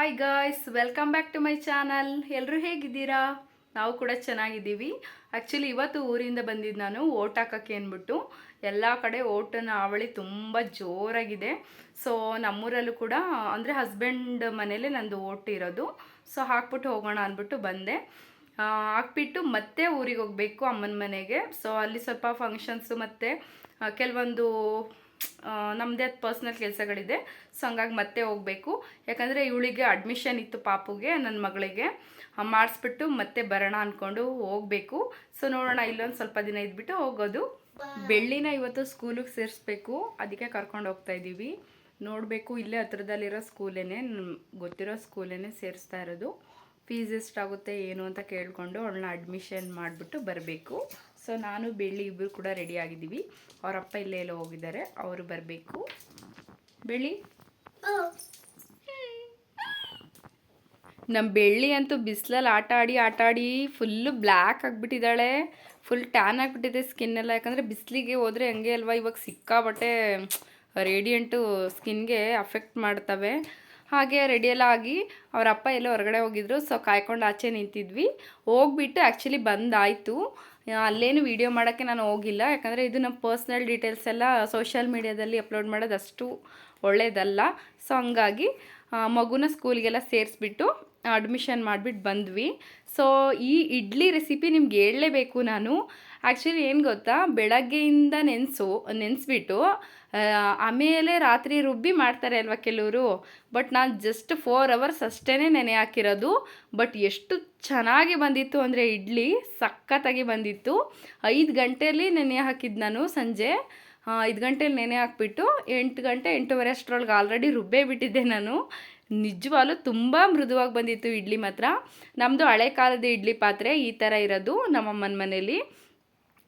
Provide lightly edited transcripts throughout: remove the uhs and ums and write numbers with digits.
Hi guys, welcome back to my channel. ಎಲ್ಲರೂ ಹೇಗಿದ್ದೀರಾ? ನಾವು ಕೂಡ ಚೆನ್ನಾಗಿದ್ದೀವಿ. ಆ್ಯಕ್ಚುಲಿ ಇವತ್ತು ಊರಿಂದ ಬಂದಿದ್ದು ನಾನು ಓಟ್ ಹಾಕೋಕ್ಕೆ ಅಂದ್ಬಿಟ್ಟು. ಎಲ್ಲ ಕಡೆ ಓಟನ ಹಾವಳಿ ತುಂಬ ಜೋರಾಗಿದೆ. ಸೊ ನಮ್ಮೂರಲ್ಲೂ ಕೂಡ ಅಂದರೆ ಹಸ್ಬೆಂಡ್ ಮನೇಲಿ ನಂದು ಓಟ್ ಇರೋದು. ಸೊ ಹಾಕ್ಬಿಟ್ಟು ಹೋಗೋಣ ಅಂದ್ಬಿಟ್ಟು ಬಂದೆ. ಹಾಕ್ಬಿಟ್ಟು ಮತ್ತೆ ಊರಿಗೆ ಹೋಗಬೇಕು ಅಮ್ಮನ ಮನೆಗೆ. ಸೊ ಅಲ್ಲಿ ಸ್ವಲ್ಪ ಫಂಕ್ಷನ್ಸು ಮತ್ತು ಕೆಲವೊಂದು ನಮ್ಮದೇ ಪರ್ಸ್ನಲ್ ಕೆಲಸಗಳಿದೆ. ಸೊ ಹಂಗಾಗಿ ಮತ್ತೆ ಹೋಗಬೇಕು. ಯಾಕಂದರೆ ಇವಳಿಗೆ ಅಡ್ಮಿಷನ್ ಇತ್ತು, ಪಾಪುಗೆ, ನನ್ನ ಮಗಳಿಗೆ ಮಾಡಿಸ್ಬಿಟ್ಟು ಮತ್ತೆ ಬರೋಣ ಅಂದ್ಕೊಂಡು ಹೋಗಬೇಕು. ಸೊ ನೋಡೋಣ, ಇಲ್ಲೊಂದು ಸ್ವಲ್ಪ ದಿನ ಇದ್ಬಿಟ್ಟು ಹೋಗೋದು. ಬೆಳ್ಳಿನ ಇವತ್ತು ಸ್ಕೂಲಿಗೆ ಸೇರಿಸ್ಬೇಕು, ಅದಕ್ಕೆ ಕರ್ಕೊಂಡು ಹೋಗ್ತಾ ಇದ್ದೀವಿ. ನೋಡಬೇಕು, ಇಲ್ಲೇ ಹತ್ರದಲ್ಲಿರೋ ಸ್ಕೂಲೇನೆ, ಗೊತ್ತಿರೋ ಸ್ಕೂಲೇನೆ ಸೇರಿಸ್ತಾ ಇರೋದು. ಫೀಸ್ ಎಷ್ಟಾಗುತ್ತೆ ಏನು ಅಂತ ಕೇಳಿಕೊಂಡು ಅವಳನ್ನ ಅಡ್ಮಿಷನ್ ಮಾಡಿಬಿಟ್ಟು ಬರಬೇಕು. ಸೊ ನಾನು ಬೆಳ್ಳಿ ಇಬ್ಬರು ಕೂಡ ರೆಡಿ ಆಗಿದ್ದೀವಿ. ಅವರಪ್ಪ ಇಲ್ಲೇ ಎಲ್ಲೋ ಹೋಗಿದ್ದಾರೆ, ಅವರು ಬರಬೇಕು. ಬೆಳ್ಳಿ, ನಮ್ಮ ಬೆಳ್ಳಿ ಅಂತೂ ಬಿಸಿಲಲ್ಲಿ ಆಟ ಆಡಿ ಫುಲ್ಲು ಬ್ಲ್ಯಾಕ್ ಆಗಿಬಿಟ್ಟಿದ್ದಾಳೆ. ಫುಲ್ ಟ್ಯಾನ್ ಆಗಿಬಿಟ್ಟಿದೆ ಸ್ಕಿನ್ನೆಲ್ಲ. ಯಾಕಂದರೆ ಬಿಸಿಲಿಗೆ ಹೋದರೆ ಹಂಗೆ ಅಲ್ವಾ, ಇವಾಗ ಸಿಕ್ಕಾಬಟ್ಟೆ ರೇಡಿಯಂಟು ಸ್ಕಿನ್ಗೆ ಅಫೆಕ್ಟ್ ಮಾಡ್ತವೆ. ಹಾಗೆ ರೆಡಿಯೆಲ್ಲ ಆಗಿ ಅವರಪ್ಪ ಎಲ್ಲೋ ಹೊರಗಡೆ ಹೋಗಿದ್ರು. ಸೊ ಕಾಯ್ಕೊಂಡು ಆಚೆ ನಿಂತಿದ್ವಿ. ಹೋಗ್ಬಿಟ್ಟು ಆ್ಯಕ್ಚುಲಿ ಬಂದಾಯಿತು. ಅಲ್ಲೇನು ವೀಡಿಯೋ ಮಾಡೋಕ್ಕೆ ನಾನು ಹೋಗಿಲ್ಲ, ಯಾಕಂದರೆ ಇದು ನಮ್ಮ ಪರ್ಸ್ನಲ್ ಡೀಟೇಲ್ಸ್ ಎಲ್ಲ ಸೋಷಿಯಲ್ ಮೀಡ್ಯಾದಲ್ಲಿ ಅಪ್ಲೋಡ್ ಮಾಡೋದು ಅಷ್ಟು ಒಳ್ಳೆಯದಲ್ಲ. ಸೊ ಹಂಗಾಗಿ ಮಗುನ ಸ್ಕೂಲಿಗೆಲ್ಲ ಸೇರಿಸ್ಬಿಟ್ಟು ಅಡ್ಮಿಷನ್ ಮಾಡಿಬಿಟ್ಟು ಬಂದ್ವಿ. ಸೊ ಈ ಇಡ್ಲಿ ರೆಸಿಪಿ ನಿಮ್ಗೆ ಹೇಳಲೇಬೇಕು ನಾನು. ಆ್ಯಕ್ಚುಲಿ ಏನು ಗೊತ್ತಾ, ಬೆಳಗ್ಗೆಯಿಂದ ನೆನೆಸ್ಬಿಟ್ಟು ಆಮೇಲೆ ರಾತ್ರಿ ರುಬ್ಬಿ ಮಾಡ್ತಾರೆ ಅಲ್ವಾ ಕೆಲವರು. ಬಟ್ ನಾನು ಜಸ್ಟ್ 4 hours ಅಷ್ಟೇ ನೆನೆ ಹಾಕಿರೋದು. ಬಟ್ ಎಷ್ಟು ಚೆನ್ನಾಗಿ ಬಂದಿತ್ತು ಅಂದರೆ ಇಡ್ಲಿ ಸಖತ್ತಾಗಿ ಬಂದಿತ್ತು. 5 ಗಂಟೆಯಲ್ಲಿ ನೆನೆ ಹಾಕಿದ್ದು ನಾನು. ಸಂಜೆ 5 ಗಂಟೆಯಲ್ಲಿ ನೆನೆ ಹಾಕ್ಬಿಟ್ಟು 8 ಗಂಟೆ 8:30 ಅಷ್ಟರೊಳಗೆ ಆಲ್ರೆಡಿ ರುಬ್ಬೇ ಬಿಟ್ಟಿದ್ದೆ ನಾನು. ನಿಜವಾಗ್ಲೂ ತುಂಬ ಮೃದುವಾಗಿ ಬಂದಿತ್ತು ಇಡ್ಲಿ ಮಾತ್ರ. ನಮ್ಮದು ಹಳೆ ಕಾಲದ ಇಡ್ಲಿ ಪಾತ್ರೆ ಈ ಥರ ಇರೋದು ನಮ್ಮಮ್ಮನ ಮನೇಲಿ.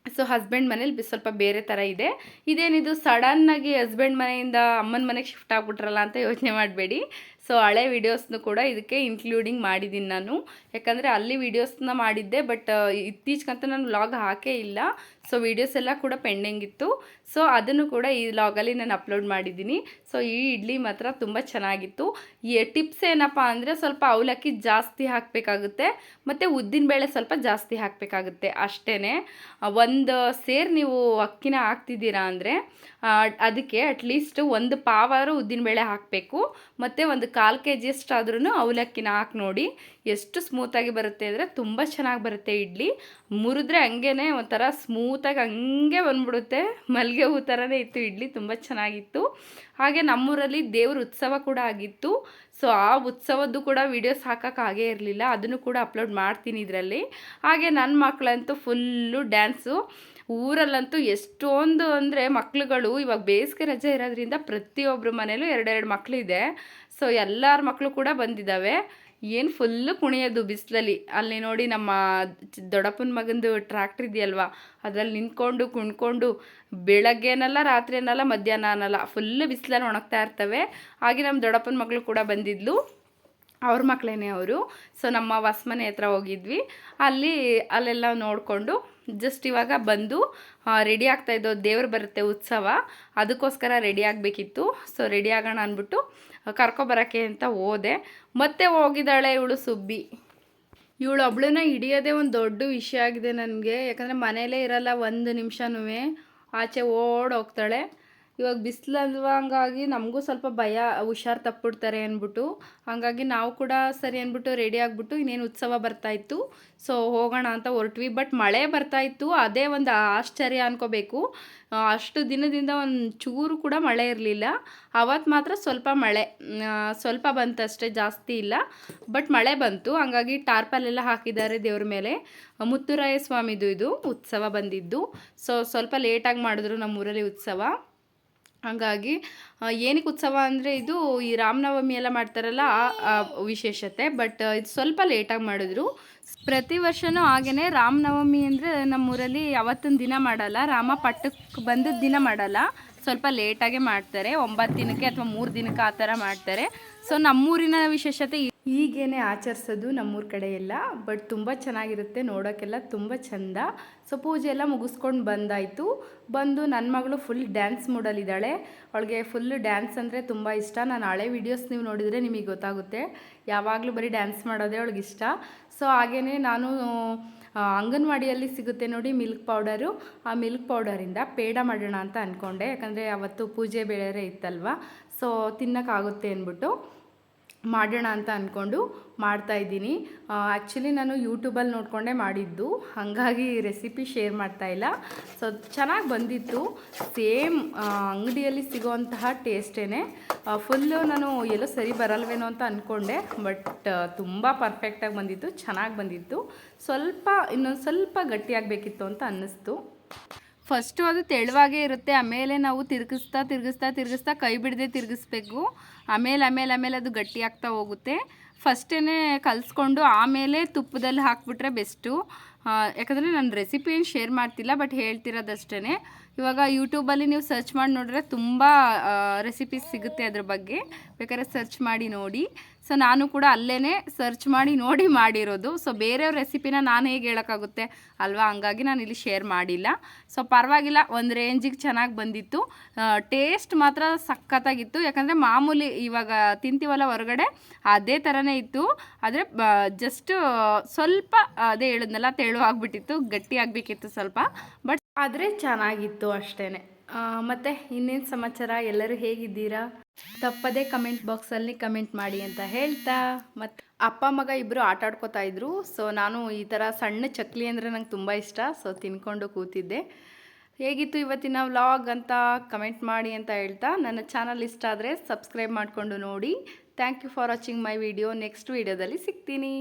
ಸೊ ಹಸ್ಬೆಂಡ್ ಮನೇಲಿ ಸ್ವಲ್ಪ ಬೇರೆ ಥರ ಇದೆ. ಇದೇನಿದು ಸಡನ್ನಾಗಿ ಹಸ್ಬೆಂಡ್ ಮನೆಯಿಂದ ಅಮ್ಮನ ಮನೆಗೆ ಶಿಫ್ಟ್ ಆಗಿಬಿಟ್ರಲ್ಲ ಅಂತ ಯೋಚನೆ ಮಾಡಬೇಡಿ. ಸೊ ಹಳೆ ವೀಡಿಯೋಸ್ನು ಕೂಡ ಇದಕ್ಕೆ ಇನ್ಕ್ಲೂಡಿಂಗ್ ಮಾಡಿದ್ದೀನಿ ನಾನು. ಯಾಕಂದರೆ ಅಲ್ಲಿ ವೀಡಿಯೋಸ್ನ ಮಾಡಿದ್ದೆ, ಬಟ್ ಇತ್ತೀಚೆಗಂತೂ ನಾನು ವ್ಲಾಗ್ ಹಾಕೇ ಇಲ್ಲ. ಸೊ ವೀಡಿಯೋಸ್ ಎಲ್ಲ ಕೂಡ ಪೆಂಡಿಂಗ್ ಇತ್ತು. ಸೊ ಅದನ್ನು ಕೂಡ ಈ ವ್ಲಾಗಲ್ಲಿ ನಾನು ಅಪ್ಲೋಡ್ ಮಾಡಿದ್ದೀನಿ. ಸೊ ಈ ಇಡ್ಲಿ ಮಾತ್ರ ತುಂಬ ಚೆನ್ನಾಗಿತ್ತು. ಈ ಟಿಪ್ಸ್ ಏನಪ್ಪ ಅಂದರೆ, ಸ್ವಲ್ಪ ಅವಲಕ್ಕಿ ಜಾಸ್ತಿ ಹಾಕಬೇಕಾಗುತ್ತೆ ಮತ್ತು ಉದ್ದಿನಬೇಳೆ ಸ್ವಲ್ಪ ಜಾಸ್ತಿ ಹಾಕಬೇಕಾಗುತ್ತೆ ಅಷ್ಟೇ. ಒಂದು ಸೇರು ನೀವು ಅಕ್ಕಿನ ಹಾಕ್ತಿದ್ದೀರಾ ಅಂದರೆ ಅದಕ್ಕೆ ಅಟ್ಲೀಸ್ಟ್ 1 ಪಾವಾರು ಉದ್ದಿನಬೇಳೆ ಹಾಕಬೇಕು. ಮತ್ತು ಒಂದು 1/4 kg ಅಷ್ಟಾದ್ರೂ ಅವಲಕ್ಕಿನ ಹಾಕಿ ನೋಡಿ, ಎಷ್ಟು ಸ್ಮೂತಾಗಿ ಬರುತ್ತೆ ಅಂದರೆ ತುಂಬ ಚೆನ್ನಾಗಿ ಬರುತ್ತೆ ಇಡ್ಲಿ. ಮುರಿದ್ರೆ ಹಂಗೇ ಒಂಥರ ಸ್ಮೂತಾಗಿ ಹಂಗೆ ಬಂದ್ಬಿಡುತ್ತೆ. ಮಲ್ಲಿಗೆ ಹೂ ಥರನೇ ಇತ್ತು ಇಡ್ಲಿ, ತುಂಬ ಚೆನ್ನಾಗಿತ್ತು. ಹಾಗೆ ನಮ್ಮೂರಲ್ಲಿ ದೇವ್ರ ಉತ್ಸವ ಕೂಡ ಆಗಿತ್ತು. ಸೊ ಆ ಉತ್ಸವದ್ದು ಕೂಡ ವೀಡಿಯೋಸ್ ಹಾಕೋಕ್ಕಾಗೇ ಇರಲಿಲ್ಲ, ಅದನ್ನು ಕೂಡ ಅಪ್ಲೋಡ್ ಮಾಡ್ತೀನಿ ಇದರಲ್ಲಿ. ಹಾಗೆ ನನ್ನ ಮಕ್ಕಳಂತೂ ಫುಲ್ಲು ಡ್ಯಾನ್ಸು. ಊರಲ್ಲಂತೂ ಎಷ್ಟೊಂದು ಅಂದರೆ ಮಕ್ಳುಗಳು, ಇವಾಗ ಬೇಸಿಗೆ ರಜೆ ಇರೋದ್ರಿಂದ ಪ್ರತಿಯೊಬ್ಬರ ಮನೇಲೂ 2 ಮಕ್ಕಳಿದೆ. ಸೊ ಎಲ್ಲರ ಮಕ್ಕಳು ಕೂಡ ಬಂದಿದ್ದಾವೆ. ಏನು ಫುಲ್ಲು ಕುಣಿಯೋದು ಬಿಸಿಲಲ್ಲಿ. ಅಲ್ಲಿ ನೋಡಿ, ನಮ್ಮ ದೊಡ್ಡಪ್ಪನ ಮಗಂದು ಟ್ರ್ಯಾಕ್ಟ್ರ್ ಇದೆಯಲ್ವ, ಅದರಲ್ಲಿ ನಿಂತ್ಕೊಂಡು ಕುಣ್ಕೊಂಡು ಬೆಳಗ್ಗೆನಲ್ಲ, ರಾತ್ರಿ ಅನ್ನಲ್ಲ, ಮಧ್ಯಾಹ್ನ ಅನ್ನಲ್ಲ, ಫುಲ್ಲು ಬಿಸಿಲಲ್ಲಿ ಒಣಗ್ತಾ ಇರ್ತವೆ. ಹಾಗೆ ನಮ್ಮ ದೊಡ್ಡಪ್ಪನ ಮಗಳು ಕೂಡ ಬಂದಿದ್ಲು, ಅವ್ರ ಮಕ್ಕಳೇನೆ ಅವರು. ಸೊ ನಮ್ಮ ಹೊಸ್ಮನೆ ಹತ್ರ ಹೋಗಿದ್ವಿ. ಅಲ್ಲೆಲ್ಲ ನೋಡಿಕೊಂಡು ಜಸ್ಟ್ ಇವಾಗ ಬಂದು ರೆಡಿ ಆಗ್ತಾಯಿದ್ದೋ. ದೇವ್ರು ಬರುತ್ತೆ ಉತ್ಸವ, ಅದಕ್ಕೋಸ್ಕರ ರೆಡಿ ಆಗಬೇಕಿತ್ತು. ಸೊ ರೆಡಿ ಆಗೋಣ ಅಂದ್ಬಿಟ್ಟು ಕರ್ಕೊಬರೋಕ್ಕೆ ಅಂತ ಹೋದೆ. ಮತ್ತೆ ಹೋಗಿದ್ದಾಳೆ ಇವಳು ಸುಬ್ಬಿ. ಇವಳು ಒಬ್ಳನ್ನ ಹಿಡಿಯೋದೇ ಒಂದು ದೊಡ್ಡ ವಿಷಯ ಆಗಿದೆ ನನಗೆ. ಯಾಕಂದರೆ ಮನೇಲೇ ಇರಲ್ಲ ಒಂದು ನಿಮಿಷನೂ, ಆಚೆ ಓಡೋಗ್ತಾಳೆ. ಇವಾಗ ಬಿಸಿಲಲ್ವ, ಹಂಗಾಗಿ ನಮಗೂ ಸ್ವಲ್ಪ ಭಯ, ಹುಷಾರು ತಪ್ಪಿಬಿಡ್ತಾರೆ ಅಂದ್ಬಿಟ್ಟು. ಹಾಗಾಗಿ ನಾವು ಕೂಡ ಸರಿ ಅಂದ್ಬಿಟ್ಟು ರೆಡಿ ಆಗಿಬಿಟ್ಟು, ಇನ್ನೇನು ಉತ್ಸವ ಬರ್ತಾಯಿತ್ತು, ಸೊ ಹೋಗೋಣ ಅಂತ ಹೊರಟ್ವಿ. ಬಟ್ ಮಳೆ ಬರ್ತಾಯಿತ್ತು, ಅದೇ ಒಂದು ಆಶ್ಚರ್ಯ ಅನ್ಕೋಬೇಕು. ಅಷ್ಟು ದಿನದಿಂದ ಒಂದು ಚೂರು ಕೂಡ ಮಳೆ ಇರಲಿಲ್ಲ. ಅವತ್ತು ಮಾತ್ರ ಸ್ವಲ್ಪ ಮಳೆ ಸ್ವಲ್ಪ ಬಂತು ಅಷ್ಟೇ, ಜಾಸ್ತಿ ಇಲ್ಲ, ಬಟ್ ಮಳೆ ಬಂತು. ಹಂಗಾಗಿ ಟಾರ್ಪಲೆಲ್ಲ ಹಾಕಿದ್ದಾರೆ ದೇವ್ರ ಮೇಲೆ. ಮುತ್ತುರಾಯ ಸ್ವಾಮಿದು ಇದು ಉತ್ಸವ ಬಂದಿದ್ದು. ಸೊ ಸ್ವಲ್ಪ ಲೇಟಾಗಿ ಮಾಡಿದ್ರು ನಮ್ಮೂರಲ್ಲಿ ಉತ್ಸವ. ಹಾಗಾಗಿ ಏನಕ್ಕೆ ಉತ್ಸವ ಅಂದರೆ, ಇದು ಈ ರಾಮನವಮಿ ಎಲ್ಲ ಮಾಡ್ತಾರಲ್ಲ ಆ ವಿಶೇಷತೆ. ಬಟ್ ಇದು ಸ್ವಲ್ಪ ಲೇಟಾಗಿ ಮಾಡಿದ್ರು. ಪ್ರತಿ ವರ್ಷವೂ ಹಾಗೆಯೇ ರಾಮನವಮಿ ಅಂದರೆ ನಮ್ಮೂರಲ್ಲಿ ಅವತ್ತಿನ ದಿನ ಮಾಡಲ್ಲ, ರಾಮ ಪಟ್ಟಕ್ಕೆ ಬಂದ ದಿನ ಮಾಡಲ್ಲ, ಸ್ವಲ್ಪ ಲೇಟಾಗೆ ಮಾಡ್ತಾರೆ. 9 ದಿನಕ್ಕೆ ಅಥವಾ 3 ದಿನಕ್ಕೆ ಆ ಥರ ಮಾಡ್ತಾರೆ. ಸೊ ನಮ್ಮೂರಿನ ವಿಶೇಷತೆ ಹೀಗೇನೆ ಆಚರಿಸೋದು ನಮ್ಮೂರ ಕಡೆ ಎಲ್ಲ. ಬಟ್ ತುಂಬ ಚೆನ್ನಾಗಿರುತ್ತೆ ನೋಡೋಕ್ಕೆಲ್ಲ, ತುಂಬ ಚೆಂದ. ಸೊ ಪೂಜೆ ಎಲ್ಲ ಮುಗಿಸ್ಕೊಂಡು ಬಂದಾಯಿತು. ಬಂದು ನನ್ನ ಮಗಳು ಫುಲ್ ಡ್ಯಾನ್ಸ್ ಮೂಡಲ್ಲಿದ್ದಾಳೆ. ಅವಳಿಗೆ ಫುಲ್ಲು ಡ್ಯಾನ್ಸ್ ಅಂದರೆ ತುಂಬ ಇಷ್ಟ. ನಾನು ಹಳೆ ವೀಡಿಯೋಸ್ ನೀವು ನೋಡಿದರೆ ನಿಮಗೆ ಗೊತ್ತಾಗುತ್ತೆ. ಯಾವಾಗಲೂ ಬರೀ ಡ್ಯಾನ್ಸ್ ಮಾಡೋದೇ ಅವಳಿಗಿಷ್ಟ. ಸೊ ಹಾಗೆಯೇ ನಾನು ಅಂಗನವಾಡಿಯಲ್ಲಿ ಸಿಗುತ್ತೆ ನೋಡಿ ಮಿಲ್ಕ್ ಪೌಡರು, ಆ ಮಿಲ್ಕ್ ಪೌಡರಿಂದ ಪೇಡ ಮಾಡೋಣ ಅಂತ ಅಂದ್ಕೊಂಡೆ. ಯಾಕಂದರೆ ಅವತ್ತು ಪೂಜೆ ಬೇರೆ ಇತ್ತಲ್ವ, ಸೊ ತಿನ್ನೋಕ್ಕಾಗುತ್ತೆ ಅಂದ್ಬಿಟ್ಟು ಮಾಡೋಣ ಅಂತ ಅಂದ್ಕೊಂಡು ಮಾಡ್ತಾಯಿದ್ದೀನಿ. ಆ್ಯಕ್ಚುಲಿ ನಾನು ಯೂಟ್ಯೂಬಲ್ಲಿ ನೋಡಿಕೊಂಡೇ ಮಾಡಿದ್ದು, ಹಾಗಾಗಿ ರೆಸಿಪಿ ಶೇರ್ ಮಾಡ್ತಾಯಿಲ್ಲ. ಸೊ ಚೆನ್ನಾಗಿ ಬಂದಿತ್ತು, ಸೇಮ್ ಅಂಗಡಿಯಲ್ಲಿ ಸಿಗೋವಂತಹ ಟೇಸ್ಟೇ. ಫುಲ್ಲು ನಾನು ಎಲ್ಲೋ ಸರಿ ಬರಲ್ವೇನೋ ಅಂತ ಅಂದ್ಕೊಂಡೆ, ಬಟ್ ತುಂಬ ಪರ್ಫೆಕ್ಟಾಗಿ ಬಂದಿತ್ತು, ಚೆನ್ನಾಗಿ ಬಂದಿತ್ತು. ಇನ್ನೊಂದು ಸ್ವಲ್ಪ ಗಟ್ಟಿಯಾಗಬೇಕಿತ್ತು ಅಂತ ಅನ್ನಿಸ್ತು. ಫಸ್ಟು ಅದು ತೆಳುವಾಗೇ ಇರುತ್ತೆ, ಆಮೇಲೆ ನಾವು ತಿರುಗಿಸ್ತಾ ಕೈ ಬಿಡದೆ ತಿರುಗಿಸ್ಬೇಕು. ಆಮೇಲೆ ಅದು ಗಟ್ಟಿ ಆಗ್ತಾ ಹೋಗುತ್ತೆ. ಫಸ್ಟೇ ಕಲಿಸ್ಕೊಂಡು ಆಮೇಲೆ ತುಪ್ಪದಲ್ಲಿ ಹಾಕಿಬಿಟ್ರೆ ಬೆಸ್ಟು. ಯಾಕಂದರೆ ನಾನು ರೆಸಿಪಿ ಏನು ಶೇರ್ ಮಾಡ್ತಿಲ್ಲ, ಬಟ್ ಹೇಳ್ತಿರೋದಷ್ಟೇ. ಇವಾಗ ಯೂಟ್ಯೂಬಲ್ಲಿ ನೀವು ಸರ್ಚ್ ಮಾಡಿ ನೋಡಿದ್ರೆ ತುಂಬ ರೆಸಿಪೀಸ್ ಸಿಗುತ್ತೆ ಅದ್ರ ಬಗ್ಗೆ, ಬೇಕಾದ್ರೆ ಸರ್ಚ್ ಮಾಡಿ ನೋಡಿ. ಸೊ ನಾನು ಕೂಡ ಅಲ್ಲೇ ಸರ್ಚ್ ಮಾಡಿ ನೋಡಿ ಮಾಡಿರೋದು. ಸೊ ಬೇರೆಯವ್ರ ರೆಸಿಪಿನ ನಾನು ಹೇಗೆ ಹೇಳೋಕ್ಕಾಗುತ್ತೆ ಅಲ್ವಾ, ಹಂಗಾಗಿ ನಾನು ಇಲ್ಲಿ ಶೇರ್ ಮಾಡಿಲ್ಲ. ಸೊ ಪರವಾಗಿಲ್ಲ, ಒಂದು ರೇಂಜಿಗೆ ಚೆನ್ನಾಗಿ ಬಂದಿತ್ತು. ಟೇಸ್ಟ್ ಮಾತ್ರ ಸಖತ್ತಾಗಿತ್ತು. ಯಾಕಂದರೆ ಮಾಮೂಲಿ ಇವಾಗ ತಿಂತೀವಲ್ಲ ಹೊರಗಡೆ, ಅದೇ ಥರನೇ ಇತ್ತು. ಆದರೆ ಜಸ್ಟ್ ಸ್ವಲ್ಪ ಅದೇ ಹೇಳಿದ್ನಲ್ಲ, ತೆಳು ಆಗಿಬಿಟ್ಟಿತ್ತು, ಗಟ್ಟಿ ಆಗಬೇಕಿತ್ತು ಸ್ವಲ್ಪ, ಬಟ್ ಆದರೆ ಚೆನ್ನಾಗಿತ್ತು ಅಷ್ಟೇ. ಮತ್ತು ಇನ್ನೇನು ಸಮಾಚಾರ, ಎಲ್ಲರೂ ಹೇಗಿದ್ದೀರಾ? ತಪ್ಪದೇ ಕಮೆಂಟ್ ಬಾಕ್ಸಲ್ಲಿ ಕಮೆಂಟ್ ಮಾಡಿ ಅಂತ ಹೇಳ್ತಾ, ಮತ್ತು ಅಪ್ಪ ಮಗ ಇಬ್ಬರು ಆಟ ಆಡ್ಕೋತಾ ಇದ್ರು. ಸೊ ನಾನು ಈ ಥರ ಸಣ್ಣ ಚಕ್ಲಿ ಅಂದರೆ ನಂಗೆ ತುಂಬ ಇಷ್ಟ. ಸೊ ತಿನ್ಕೊಂಡು ಕೂತಿದ್ದೆ. ಹೇಗಿತ್ತು ಇವತ್ತಿನ ವ್ಲಾಗ್ ಅಂತ ಕಮೆಂಟ್ ಮಾಡಿ ಅಂತ ಹೇಳ್ತಾ, ನನ್ನ ಚಾನಲ್ ಇಷ್ಟ ಆದರೆ ಸಬ್ಸ್ಕ್ರೈಬ್ ಮಾಡಿಕೊಂಡು ನೋಡಿ. Thank you for watching my video. Next ವಿಡಿಯೋದಲ್ಲಿ ಸಿಗ್ತೀನಿ.